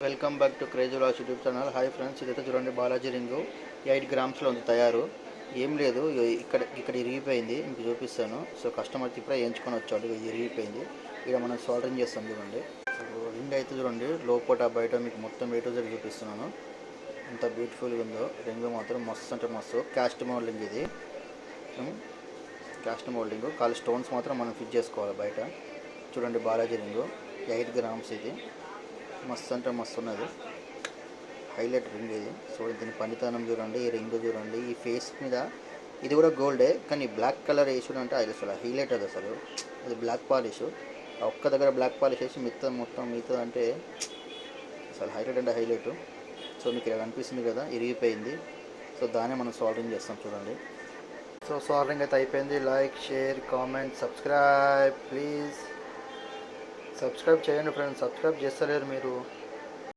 Welcome back to crazy vlogs YouTube channel. Hi friends, ఇదైతే చూడండి Balaji ring 8 గ్రామ్స్లో ఉంది తయారు. ఏం లేదు, ఇక్కడ ఇరిగిపోయింది, మీకు చూపిస్తాను. సో కస్టమర్కి ఇప్పుడే వేయించుకొని వచ్చాడు, ఇది ఇరిగిపోయింది. ఇక్కడ మనం సోల్డరింగ్ చేస్తాం చూడండి. సో రింగ్ అయితే చూడండి లోపల బయట మీకు మొత్తం A to Z చూపిస్తున్నాను. ఎంత బ్యూటిఫుల్గా ఉందో రింగ్, మాత్రం మస్తు అంటే మస్తు. క్యాస్ట్ మోల్డింగ్ ఇది, క్యాస్ట్ మోల్డింగ్. కాలు స్టోన్స్ మాత్రం మనం ఫిట్ చేసుకోవాలి బయట. చూడండి బాలాజీ రింగు 8 గ్రామ్స్, ఇది మస్తు అంటే మస్తు ఉన్నది, హైలైట్ రింగ్ ఇది. సో దీని పనితనం చూడండి, ఈ రింగ్ చూడండి, ఈ ఫేస్ మీద ఇది కూడా గోల్డే, కానీ బ్లాక్ కలర్ వేసుడు అంటే అది అసలు హైలైట్. అది అసలు అది బ్లాక్ పాలిష్, ఒక్క దగ్గర బ్లాక్ పాలిష్ వేసి మిగతా అంటే అసలు హైలైట్ అంటే హైలైట్. సో మీకు ఇలా కనిపిస్తుంది కదా, ఇరిగిపోయింది. సో దాన్ని మనం సాల్వింగ్ చేస్తాం చూడండి. సో సాల్వింగ్ అయితే అయిపోయింది. Like, share, comment, subscribe please. Subscribe చేయండి ఫ్రెండ్స్, సబ్స్క్రైబ్ చేస్తలేరు మీరు.